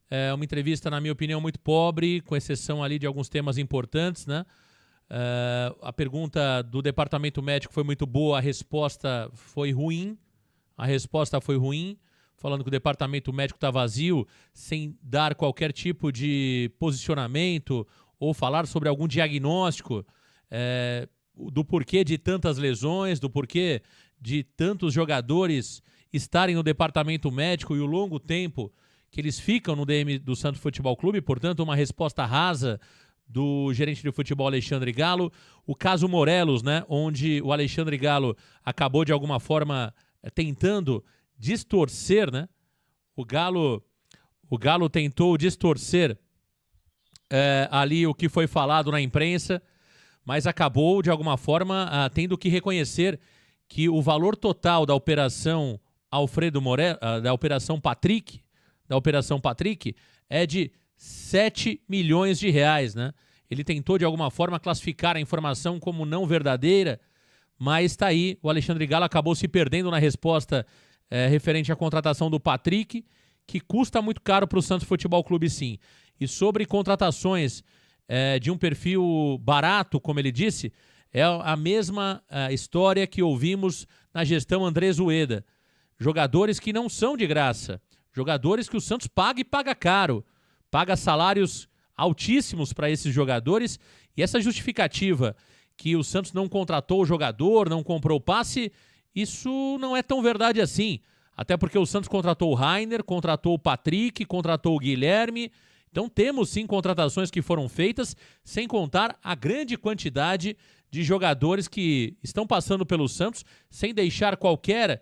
É uma entrevista, na minha opinião, muito pobre, com exceção ali de alguns temas importantes, né? A pergunta do departamento médico foi muito boa, a resposta foi ruim. Falando que o departamento médico está vazio, sem dar qualquer tipo de posicionamento ou falar sobre algum diagnóstico do porquê de tantas lesões, do porquê de tantos jogadores estarem no departamento médico e o longo tempo que eles ficam no DM do Santos Futebol Clube. Portanto, uma resposta rasa do gerente de futebol Alexandre Galo. O caso Morelos, né, onde o Alexandre Galo acabou de alguma forma tentando distorcer, né? O Galo tentou distorcer ali o que foi falado na imprensa, mas acabou de alguma forma tendo que reconhecer que o valor total da operação Alfredo Morelos, da operação Patrick, é de 7 milhões de reais, né? Ele tentou de alguma forma classificar a informação como não verdadeira, mas está aí, o Alexandre Galo acabou se perdendo na resposta referente à contratação do Patrick, que custa muito caro para o Santos Futebol Clube, sim. E sobre contratações de um perfil barato, como ele disse, é a mesma história que ouvimos na gestão Andrés Ueda. Jogadores que não são de graça. Jogadores que o Santos paga e paga caro. Paga salários altíssimos para esses jogadores. E essa justificativa que o Santos não contratou o jogador, não comprou o passe, isso não é tão verdade assim. Até porque o Santos contratou o Rainer, contratou o Patrick, contratou o Guilherme. Então temos sim contratações que foram feitas, sem contar a grande quantidade de jogadores que estão passando pelo Santos, sem deixar qualquer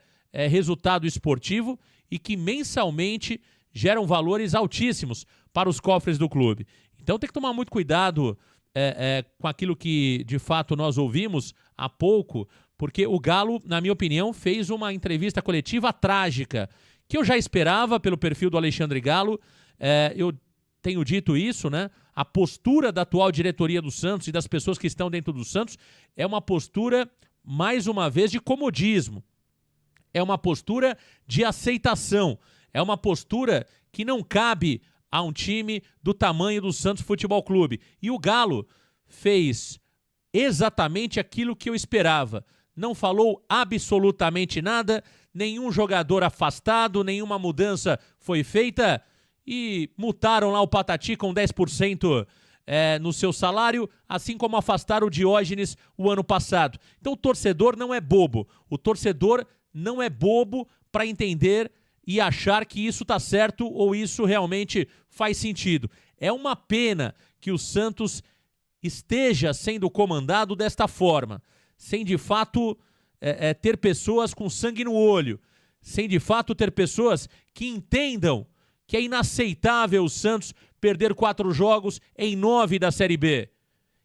resultado esportivo e que mensalmente geram valores altíssimos para os cofres do clube. Então tem que tomar muito cuidado com aquilo que de fato nós ouvimos há pouco, porque o Galo, na minha opinião, fez uma entrevista coletiva trágica, que eu já esperava pelo perfil do Alexandre Galo. Eu tenho dito isso, né? A postura da atual diretoria do Santos e das pessoas que estão dentro do Santos é uma postura, mais uma vez, de comodismo. É uma postura de aceitação. É uma postura que não cabe a um time do tamanho do Santos Futebol Clube. E o Galo fez exatamente aquilo que eu esperava. Não falou absolutamente nada, nenhum jogador afastado, nenhuma mudança foi feita e multaram lá o Patati com 10% no seu salário, assim como afastaram o Diógenes o ano passado. Então o torcedor não é bobo. O torcedor não é bobo para entender e achar que isso está certo ou isso realmente faz sentido. É uma pena que o Santos esteja sendo comandado desta forma, sem de fato ter pessoas com sangue no olho, sem de fato ter pessoas que entendam que é inaceitável o Santos perder 4 jogos em 9 da Série B.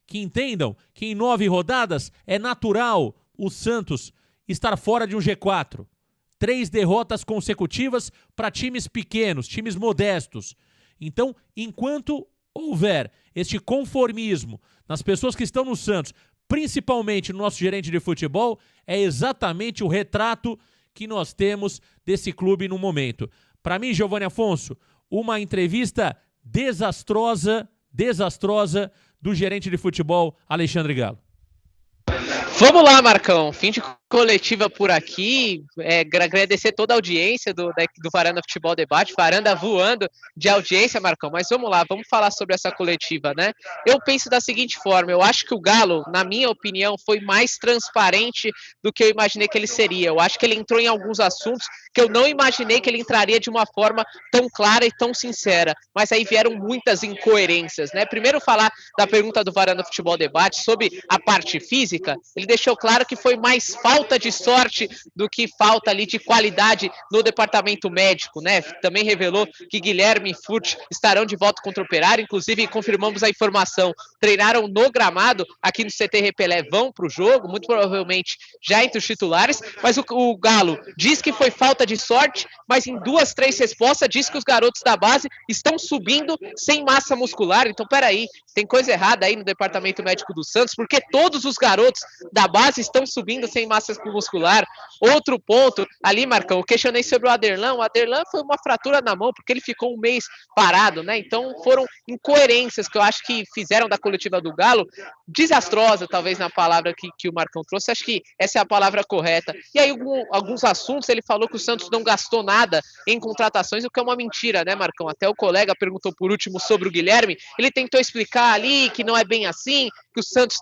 Que entendam que em 9 rodadas é natural o Santos estar fora de um G4. 3 derrotas consecutivas para times pequenos, times modestos. Então, enquanto houver este conformismo nas pessoas que estão no Santos, principalmente no nosso gerente de futebol, é exatamente o retrato que nós temos desse clube no momento. Para mim, Giovanni Afonso, uma entrevista desastrosa do gerente de futebol Alexandre Galo. Vamos lá, Marcão. Fim de coletiva por aqui. Agradecer toda a audiência do Varanda Futebol Debate. Varanda voando de audiência, Marcão. Mas vamos lá, vamos falar sobre essa coletiva, né? Eu penso da seguinte forma. Eu acho que o Galo, na minha opinião, foi mais transparente do que eu imaginei que ele seria. Eu acho que ele entrou em alguns assuntos que eu não imaginei que ele entraria de uma forma tão clara e tão sincera. Mas aí vieram muitas incoerências, né? Primeiro falar da pergunta do Varanda Futebol Debate sobre a parte física. Ele deixou claro que foi mais falta de sorte do que falta ali de qualidade no departamento médico, né? Também revelou que Guilherme e Furt estarão de volta contra o Operário, inclusive confirmamos a informação, treinaram no gramado aqui no CT Repelé, vão para o jogo, muito provavelmente já entre os titulares, mas o Galo diz que foi falta de sorte, mas em 2, 3 respostas diz que os garotos da base estão subindo sem massa muscular. Então peraí, tem coisa errada aí no departamento médico do Santos, porque todos os garotos da base estão subindo sem massa massa muscular. Outro ponto, ali, Marcão, eu questionei sobre o Aderlan. O Aderlan foi uma fratura na mão, porque ele ficou um mês parado, né? Então foram incoerências que eu acho que fizeram da coletiva do Galo, desastrosa, talvez, na palavra que o Marcão trouxe. Acho que essa é a palavra correta. E aí, alguns assuntos, ele falou que o Santos não gastou nada em contratações, o que é uma mentira, né, Marcão? Até o colega perguntou por último sobre o Guilherme, ele tentou explicar ali que não é bem assim, que o Santos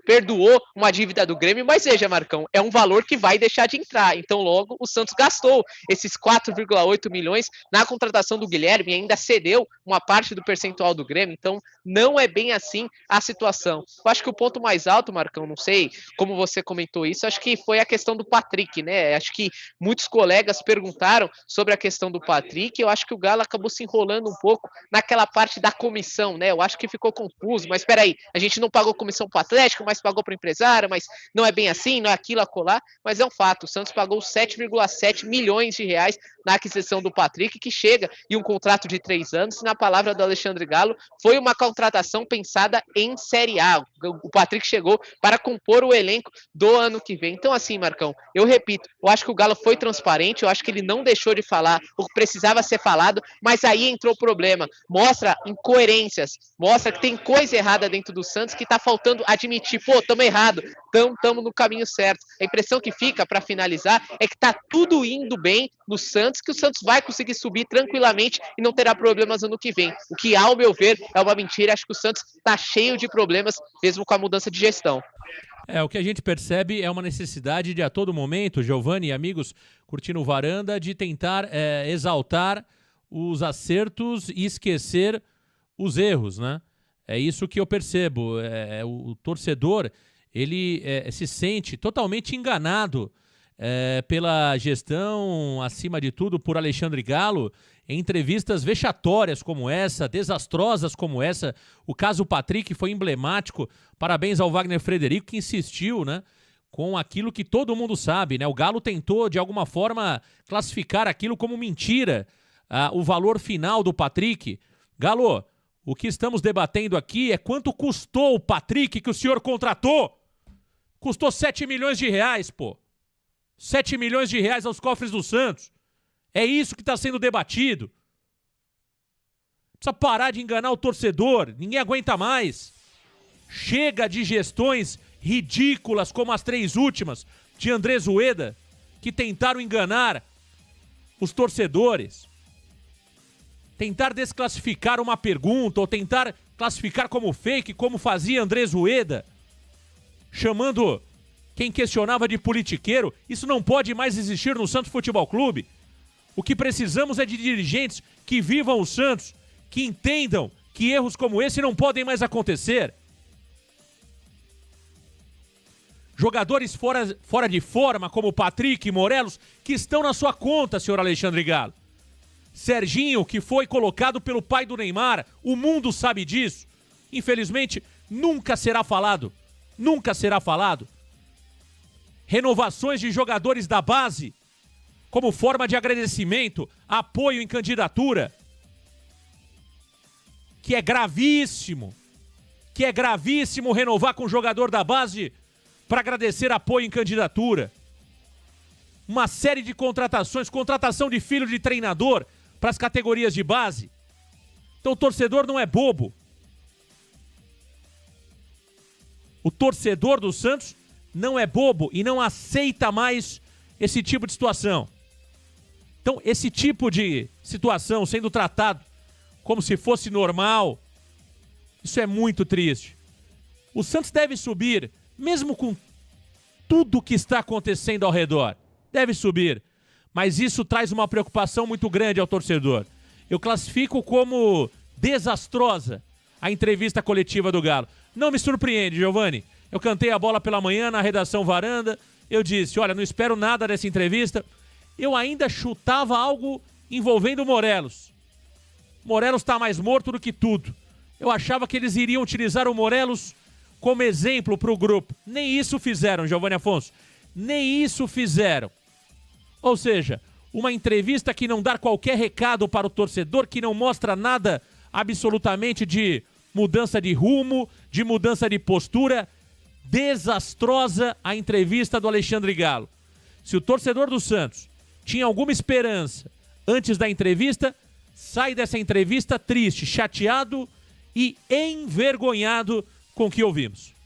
perdoou uma dívida do Grêmio, mas veja, Marcão, é um valor que vai deixar de entrar, então logo o Santos gastou esses 4,8 milhões na contratação do Guilherme e ainda cedeu uma parte do percentual do Grêmio, então não é bem assim a situação. Eu acho que o ponto mais alto, Marcão, não sei como você comentou isso, acho que foi a questão do Patrick, né? Acho que muitos colegas perguntaram sobre a questão do Patrick, eu acho que o Galo acabou se enrolando um pouco naquela parte da comissão, né? Eu acho que ficou confuso, mas peraí, a gente não pagou comissão para o Atlético, mas pagou para o empresário, mas não é bem assim, não é aquilo, acolá, mas é um fato, o Santos pagou 7,7 milhões de reais na aquisição do Patrick, que chega em um contrato de 3 anos, e na palavra do Alexandre Galo, foi uma contratação pensada em Série A. O Patrick chegou para compor o elenco do ano que vem. Então, assim, Marcão, eu repito, eu acho que o Galo foi transparente, eu acho que ele não deixou de falar o que precisava ser falado, mas aí entrou o problema. Mostra incoerências, mostra que tem coisa errada dentro do Santos que tá faltando admitir, pô, tamo errado, tamo no caminho certo. A impressão que fica, para finalizar, é que tá tudo indo bem no Santos, que o Santos vai conseguir subir tranquilamente e não terá problemas ano que vem. O que, ao meu ver, é uma mentira. Acho que o Santos tá cheio de problemas, mesmo com a mudança de gestão. O que a gente percebe é uma necessidade de, a todo momento, Giovani e amigos, curtindo o Varanda, de tentar exaltar os acertos e esquecer os erros, né? É isso que eu percebo. O torcedor, ele se sente totalmente enganado pela gestão, acima de tudo, por Alexandre Galo, em entrevistas vexatórias como essa, desastrosas como essa. O caso Patrick foi emblemático. Parabéns ao Wagner Frederico, que insistiu, né, com aquilo que todo mundo sabe, né? O Galo tentou, de alguma forma, classificar aquilo como mentira, o valor final do Patrick. Galo, o que estamos debatendo aqui é quanto custou o Patrick que o senhor contratou. Custou 7 milhões de reais, pô. 7 milhões de reais aos cofres do Santos. É isso que está sendo debatido. Precisa parar de enganar o torcedor. Ninguém aguenta mais. Chega de gestões ridículas como as 3 últimas de Andrés Ueda, que tentaram enganar os torcedores. Tentar desclassificar uma pergunta ou tentar classificar como fake, como fazia Andrés Ueda, chamando quem questionava de politiqueiro. Isso não pode mais existir no Santos Futebol Clube. O que precisamos é de dirigentes que vivam o Santos, que entendam que erros como esse não podem mais acontecer. Jogadores fora de forma, como Patrick e Morelos, que estão na sua conta, senhor Alexandre Galo. Serginho, que foi colocado pelo pai do Neymar, o mundo sabe disso. Infelizmente, nunca será falado. Nunca será falado. Renovações de jogadores da base, como forma de agradecimento, apoio em candidatura, que é gravíssimo renovar com o jogador da base para agradecer apoio em candidatura. Uma série de contratações, contratação de filho de treinador para as categorias de base. Então o torcedor não é bobo. O torcedor do Santos não é bobo e não aceita mais esse tipo de situação. Então, esse tipo de situação sendo tratado como se fosse normal, isso é muito triste. O Santos deve subir, mesmo com tudo que está acontecendo ao redor. Deve subir. Mas isso traz uma preocupação muito grande ao torcedor. Eu classifico como desastrosa a entrevista coletiva do Galo. Não me surpreende, Giovani. Eu cantei a bola pela manhã na redação Varanda. Eu disse, olha, não espero nada dessa entrevista. Eu ainda chutava algo envolvendo o Morelos. Morelos está mais morto do que tudo. Eu achava que eles iriam utilizar o Morelos como exemplo para o grupo. Nem isso fizeram, Giovani Afonso. Nem isso fizeram. Ou seja, uma entrevista que não dá qualquer recado para o torcedor, que não mostra nada absolutamente de mudança de rumo, de mudança de postura, Desastrosa a entrevista do Alexandre Galo. Se o torcedor do Santos tinha alguma esperança antes da entrevista, sai dessa entrevista triste, chateado e envergonhado com o que ouvimos.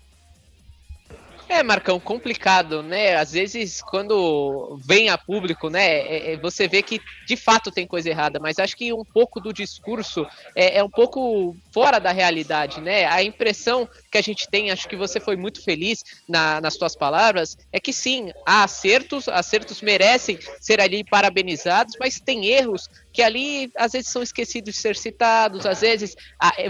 Marcão, complicado, né? Às vezes, quando vem a público, né, você vê que de fato tem coisa errada, mas acho que um pouco do discurso é um pouco fora da realidade, né? A impressão que a gente tem, acho que você foi muito feliz nas suas palavras, é que sim, há acertos merecem ser ali parabenizados, mas tem erros que ali às vezes são esquecidos de ser citados, às vezes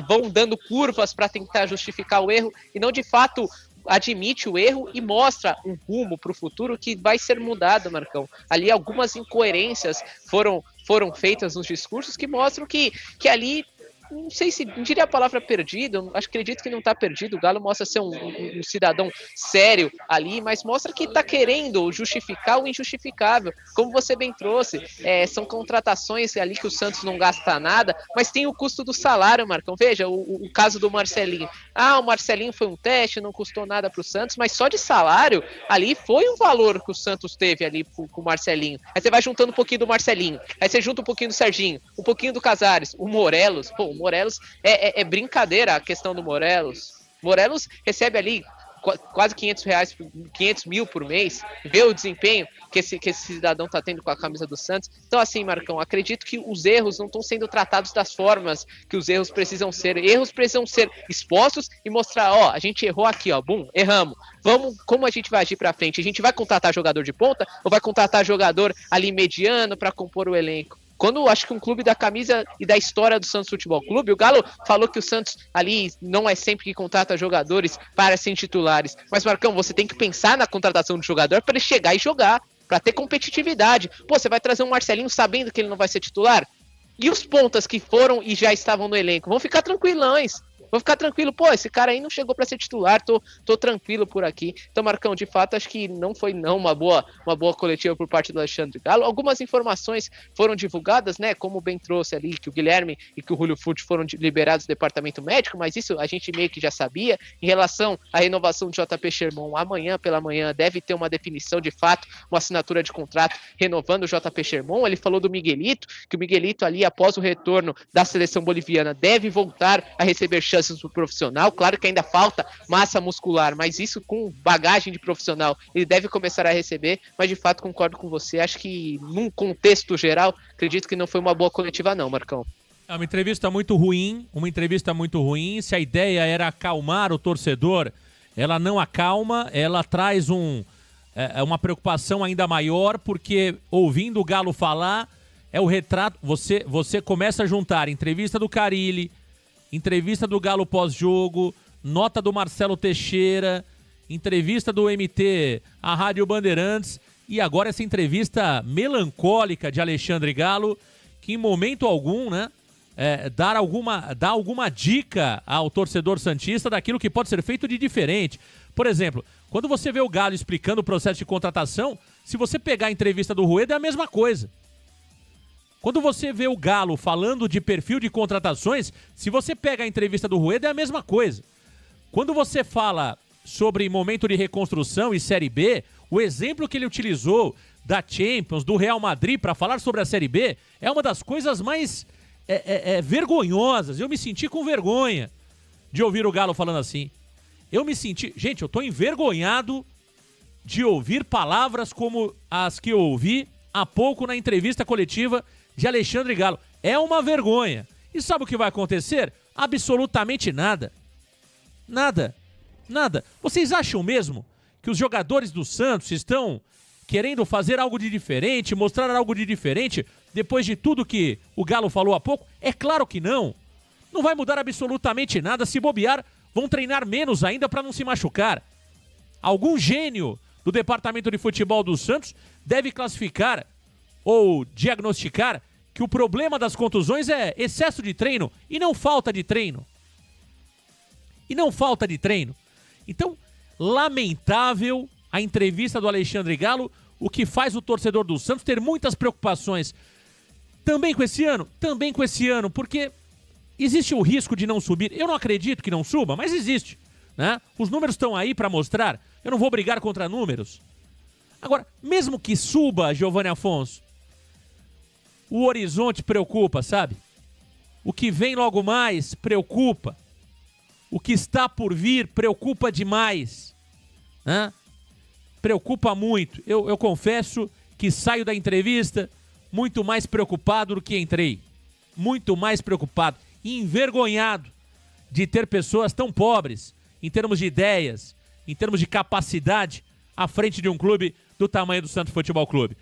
vão dando curvas para tentar justificar o erro e não de fato admite o erro e mostra um rumo para o futuro que vai ser mudado, Marcão. Ali algumas incoerências foram feitas nos discursos que mostram que ali, não sei se não diria a palavra perdido, acredito que não está perdido, o Galo mostra ser um cidadão sério ali, mas mostra que está querendo justificar o injustificável, como você bem trouxe, são contratações ali que o Santos não gasta nada, mas tem o custo do salário, Marcão. Veja, o caso do Marcelinho, o Marcelinho foi um teste, não custou nada para o Santos, mas só de salário ali foi um valor que o Santos teve ali com o Marcelinho. Aí você vai juntando um pouquinho do Marcelinho, aí você junta um pouquinho do Serginho, um pouquinho do Casares, o Morelos, o Morelos é brincadeira a questão do Morelos. Morelos recebe ali quase R$500 mil por mês, vê o desempenho que esse cidadão está tendo com a camisa do Santos. Então assim, Marcão, acredito que os erros não estão sendo tratados das formas que os erros precisam ser. Erros precisam ser expostos e mostrar, a gente errou aqui, bum, erramos. Como a gente vai agir para frente? A gente vai contratar jogador de ponta ou vai contratar jogador ali mediano para compor o elenco? Quando acho que um clube da camisa e da história do Santos Futebol Clube, o Galo falou que o Santos ali não é sempre que contrata jogadores para serem titulares. Mas, Marcão, você tem que pensar na contratação de jogador para ele chegar e jogar, para ter competitividade. Você vai trazer um Marcelinho sabendo que ele não vai ser titular? E os pontas que foram e já estavam no elenco? Vão ficar tranquilões. Vou ficar tranquilo, esse cara aí não chegou para ser titular, tô tranquilo por aqui. Então, Marcão, de fato, acho que não foi uma boa coletiva por parte do Alexandre Galo. Algumas informações foram divulgadas, né, como bem trouxe ali, que o Guilherme e que o Julio Furch foram liberados do departamento médico, mas isso a gente meio que já sabia. Em relação à renovação de JP Sherman, amanhã pela manhã deve ter uma definição de fato, uma assinatura de contrato renovando o JP Sherman. Ele falou do Miguelito, que o Miguelito ali, após o retorno da seleção boliviana, deve voltar a receber chances do profissional. Claro que ainda falta massa muscular, mas isso com bagagem de profissional ele deve começar a receber, mas de fato concordo com você, acho que num contexto geral, acredito que não foi uma boa coletiva não, Marcão. É uma entrevista muito ruim, se a ideia era acalmar o torcedor, ela não acalma, ela traz uma preocupação ainda maior, porque ouvindo o Galo falar, é o retrato, você começa a juntar entrevista do Carille, entrevista do Galo pós-jogo, nota do Marcelo Teixeira, entrevista do MT à Rádio Bandeirantes e agora essa entrevista melancólica de Alexandre Galo, que em momento algum, né, dá alguma dica ao torcedor santista daquilo que pode ser feito de diferente. Por exemplo, quando você vê o Galo explicando o processo de contratação, se você pegar a entrevista do Rueda é a mesma coisa. Quando você vê o Galo falando de perfil de contratações, se você pega a entrevista do Rueda, é a mesma coisa. Quando você fala sobre momento de reconstrução e Série B, o exemplo que ele utilizou da Champions, do Real Madrid, para falar sobre a Série B, é uma das coisas mais vergonhosas. Eu me senti com vergonha de ouvir o Galo falando assim. Gente, eu tô envergonhado de ouvir palavras como as que eu ouvi há pouco na entrevista coletiva de Alexandre Galo. É uma vergonha. E sabe o que vai acontecer? Absolutamente nada. Nada. Vocês acham mesmo que os jogadores do Santos estão querendo fazer algo de diferente, mostrar algo de diferente depois de tudo que o Galo falou há pouco? É claro que não. Não vai mudar absolutamente nada. Se bobear, vão treinar menos ainda para não se machucar. Algum gênio do departamento de futebol do Santos deve classificar ou diagnosticar que o problema das contusões é excesso de treino e não falta de treino. Então, lamentável a entrevista do Alexandre Galo, o que faz o torcedor do Santos ter muitas preocupações. Também com esse ano, porque existe o risco de não subir. Eu não acredito que não suba, mas existe. né? Os números estão aí para mostrar. Eu não vou brigar contra números. Agora, mesmo que suba, Giovanni Afonso, o horizonte preocupa, sabe? O que vem logo mais preocupa. O que está por vir preocupa demais, né? Preocupa muito. Eu confesso que saio da entrevista muito mais preocupado do que entrei. Muito mais preocupado. E envergonhado de ter pessoas tão pobres em termos de ideias, em termos de capacidade, à frente de um clube do tamanho do Santos Futebol Clube.